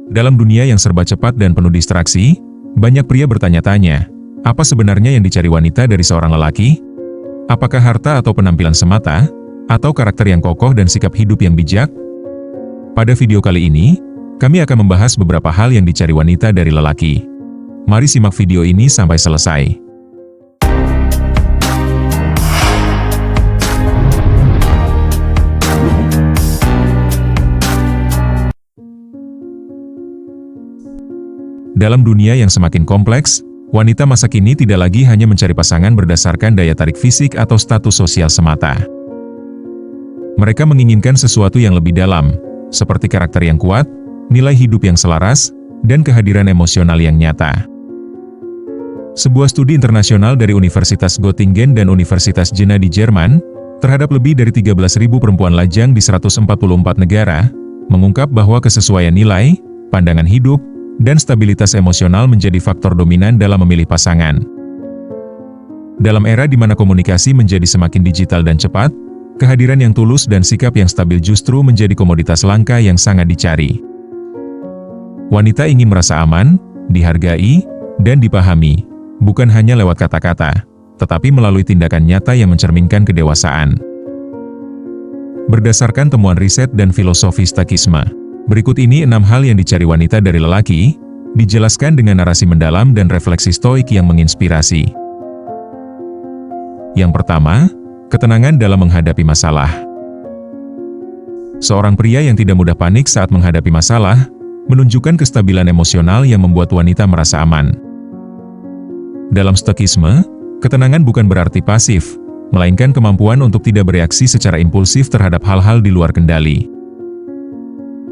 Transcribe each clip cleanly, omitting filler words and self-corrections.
Dalam dunia yang serba cepat dan penuh distraksi, banyak pria bertanya-tanya, apa sebenarnya yang dicari wanita dari seorang lelaki? Apakah harta atau penampilan semata, atau karakter yang kokoh dan sikap hidup yang bijak? Pada video kali ini, kami akan membahas beberapa hal yang dicari wanita dari lelaki. Mari simak video ini sampai selesai. Dalam dunia yang semakin kompleks, wanita masa kini tidak lagi hanya mencari pasangan berdasarkan daya tarik fisik atau status sosial semata. Mereka menginginkan sesuatu yang lebih dalam, seperti karakter yang kuat, nilai hidup yang selaras, dan kehadiran emosional yang nyata. Sebuah studi internasional dari Universitas Göttingen dan Universitas Jena di Jerman, terhadap lebih dari 13.000 perempuan lajang di 144 negara, mengungkap bahwa kesesuaian nilai, pandangan hidup, dan stabilitas emosional menjadi faktor dominan dalam memilih pasangan. Dalam era di mana komunikasi menjadi semakin digital dan cepat, kehadiran yang tulus dan sikap yang stabil justru menjadi komoditas langka yang sangat dicari. Wanita ingin merasa aman, dihargai, dan dipahami, bukan hanya lewat kata-kata, tetapi melalui tindakan nyata yang mencerminkan kedewasaan. Berdasarkan temuan riset dan filosofi stakisme, berikut ini 6 hal yang dicari wanita dari lelaki, dijelaskan dengan narasi mendalam dan refleksi stoik yang menginspirasi. Yang pertama, ketenangan dalam menghadapi masalah. Seorang pria yang tidak mudah panik saat menghadapi masalah, menunjukkan kestabilan emosional yang membuat wanita merasa aman. Dalam stakisme, ketenangan bukan berarti pasif, melainkan kemampuan untuk tidak bereaksi secara impulsif terhadap hal-hal di luar kendali.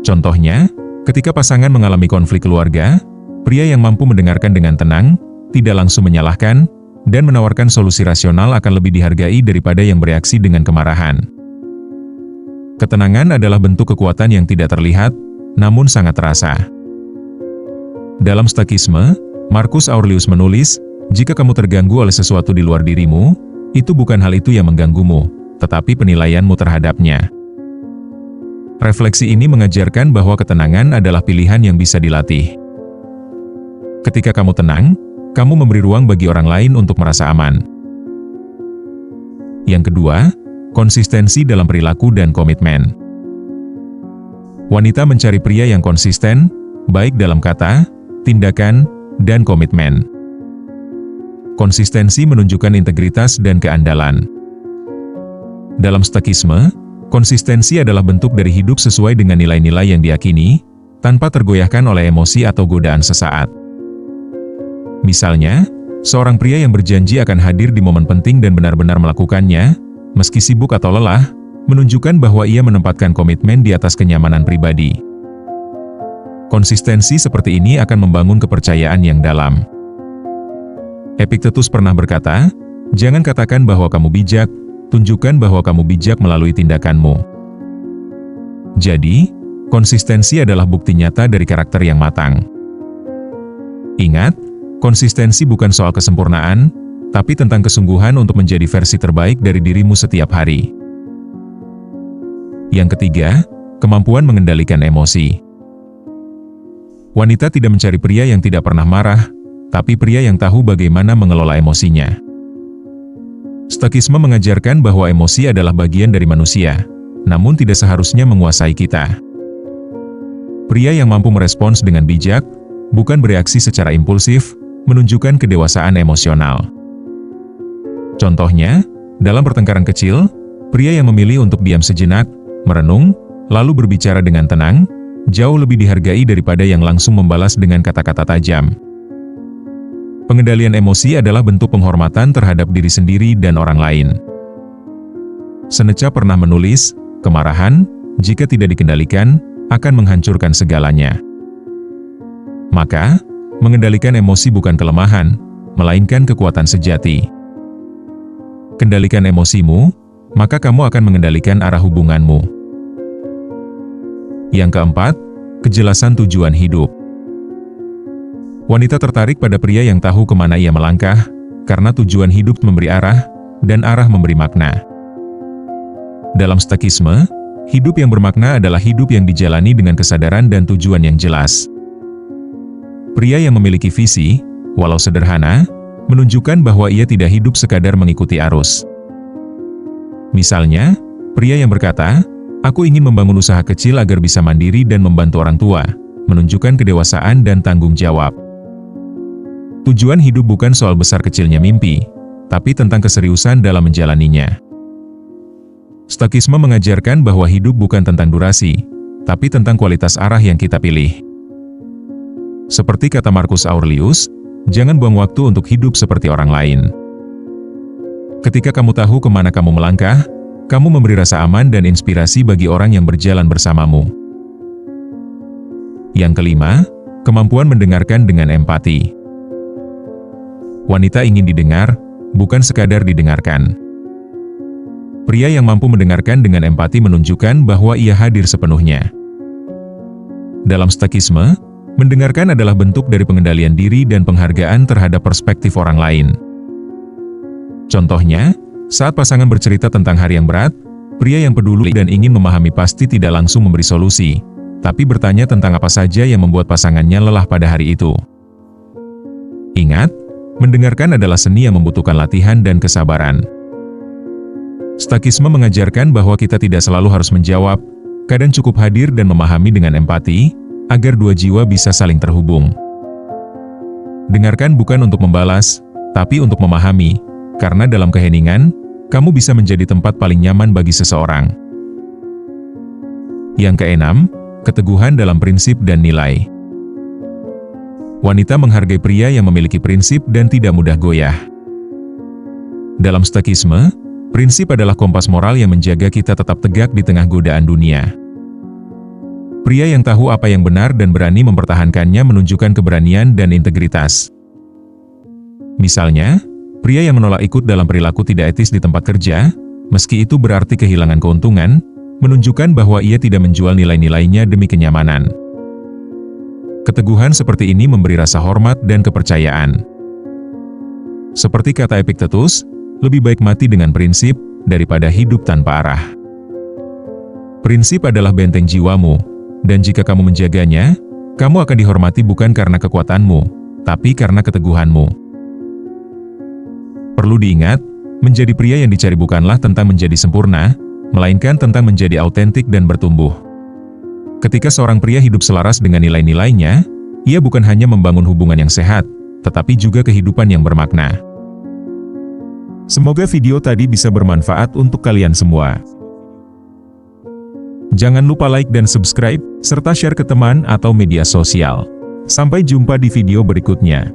Contohnya, ketika pasangan mengalami konflik keluarga, pria yang mampu mendengarkan dengan tenang, tidak langsung menyalahkan, dan menawarkan solusi rasional akan lebih dihargai daripada yang bereaksi dengan kemarahan. Ketenangan adalah bentuk kekuatan yang tidak terlihat, namun sangat terasa. Dalam stakisme, Marcus Aurelius menulis, jika kamu terganggu oleh sesuatu di luar dirimu, itu bukan hal itu yang mengganggumu, tetapi penilaianmu terhadapnya. Refleksi ini mengajarkan bahwa ketenangan adalah pilihan yang bisa dilatih. Ketika kamu tenang, kamu memberi ruang bagi orang lain untuk merasa aman. Yang kedua, konsistensi dalam perilaku dan komitmen. Wanita mencari pria yang konsisten, baik dalam kata, tindakan, dan komitmen. Konsistensi menunjukkan integritas dan keandalan. Dalam stakisme, konsistensi adalah bentuk dari hidup sesuai dengan nilai-nilai yang diyakini, tanpa tergoyahkan oleh emosi atau godaan sesaat. Misalnya, seorang pria yang berjanji akan hadir di momen penting dan benar-benar melakukannya, meski sibuk atau lelah, menunjukkan bahwa ia menempatkan komitmen di atas kenyamanan pribadi. Konsistensi seperti ini akan membangun kepercayaan yang dalam. Epictetus pernah berkata, "Jangan katakan bahwa kamu bijak, tunjukkan bahwa kamu bijak melalui tindakanmu." Jadi, konsistensi adalah bukti nyata dari karakter yang matang. Ingat, konsistensi bukan soal kesempurnaan, tapi tentang kesungguhan untuk menjadi versi terbaik dari dirimu setiap hari. Yang ketiga, kemampuan mengendalikan emosi. Wanita tidak mencari pria yang tidak pernah marah, tapi pria yang tahu bagaimana mengelola emosinya. Stakisme mengajarkan bahwa emosi adalah bagian dari manusia, namun tidak seharusnya menguasai kita. Pria yang mampu merespons dengan bijak, bukan bereaksi secara impulsif, menunjukkan kedewasaan emosional. Contohnya, dalam pertengkaran kecil, pria yang memilih untuk diam sejenak, merenung, lalu berbicara dengan tenang, jauh lebih dihargai daripada yang langsung membalas dengan kata-kata tajam. Pengendalian emosi adalah bentuk penghormatan terhadap diri sendiri dan orang lain. Seneca pernah menulis, kemarahan, jika tidak dikendalikan, akan menghancurkan segalanya. Maka, mengendalikan emosi bukan kelemahan, melainkan kekuatan sejati. Kendalikan emosimu, maka kamu akan mengendalikan arah hubunganmu. Yang keempat, kejelasan tujuan hidup. Wanita tertarik pada pria yang tahu kemana ia melangkah, karena tujuan hidup memberi arah, dan arah memberi makna. Dalam stakisme, hidup yang bermakna adalah hidup yang dijalani dengan kesadaran dan tujuan yang jelas. Pria yang memiliki visi, walau sederhana, menunjukkan bahwa ia tidak hidup sekadar mengikuti arus. Misalnya, pria yang berkata, "Aku ingin membangun usaha kecil agar bisa mandiri dan membantu orang tua," menunjukkan kedewasaan dan tanggung jawab. Tujuan hidup bukan soal besar kecilnya mimpi, tapi tentang keseriusan dalam menjalaninya. Stoikisme mengajarkan bahwa hidup bukan tentang durasi, tapi tentang kualitas arah yang kita pilih. Seperti kata Marcus Aurelius, jangan buang waktu untuk hidup seperti orang lain. Ketika kamu tahu kemana kamu melangkah, kamu memberi rasa aman dan inspirasi bagi orang yang berjalan bersamamu. Yang kelima, kemampuan mendengarkan dengan empati. Wanita ingin didengar, bukan sekadar didengarkan. Pria yang mampu mendengarkan dengan empati menunjukkan bahwa ia hadir sepenuhnya. Dalam stoikisme, mendengarkan adalah bentuk dari pengendalian diri dan penghargaan terhadap perspektif orang lain. Contohnya, saat pasangan bercerita tentang hari yang berat, pria yang peduli dan ingin memahami pasti tidak langsung memberi solusi, tapi bertanya tentang apa saja yang membuat pasangannya lelah pada hari itu. Ingat, mendengarkan adalah seni yang membutuhkan latihan dan kesabaran. Stoikisme mengajarkan bahwa kita tidak selalu harus menjawab, kadang cukup hadir dan memahami dengan empati, agar dua jiwa bisa saling terhubung. Dengarkan bukan untuk membalas, tapi untuk memahami, karena dalam keheningan, kamu bisa menjadi tempat paling nyaman bagi seseorang. Yang keenam, keteguhan dalam prinsip dan nilai. Wanita menghargai pria yang memiliki prinsip dan tidak mudah goyah. Dalam stoikisme, prinsip adalah kompas moral yang menjaga kita tetap tegak di tengah godaan dunia. Pria yang tahu apa yang benar dan berani mempertahankannya menunjukkan keberanian dan integritas. Misalnya, pria yang menolak ikut dalam perilaku tidak etis di tempat kerja, meski itu berarti kehilangan keuntungan, menunjukkan bahwa ia tidak menjual nilai-nilainya demi kenyamanan. Keteguhan seperti ini memberi rasa hormat dan kepercayaan. Seperti kata Epictetus, lebih baik mati dengan prinsip, daripada hidup tanpa arah. Prinsip adalah benteng jiwamu, dan jika kamu menjaganya, kamu akan dihormati bukan karena kekuatanmu, tapi karena keteguhanmu. Perlu diingat, menjadi pria yang dicari bukanlah tentang menjadi sempurna, melainkan tentang menjadi autentik dan bertumbuh. Ketika seorang pria hidup selaras dengan nilai-nilainya, ia bukan hanya membangun hubungan yang sehat, tetapi juga kehidupan yang bermakna. Semoga video tadi bisa bermanfaat untuk kalian semua. Jangan lupa like dan subscribe, serta share ke teman atau media sosial. Sampai jumpa di video berikutnya.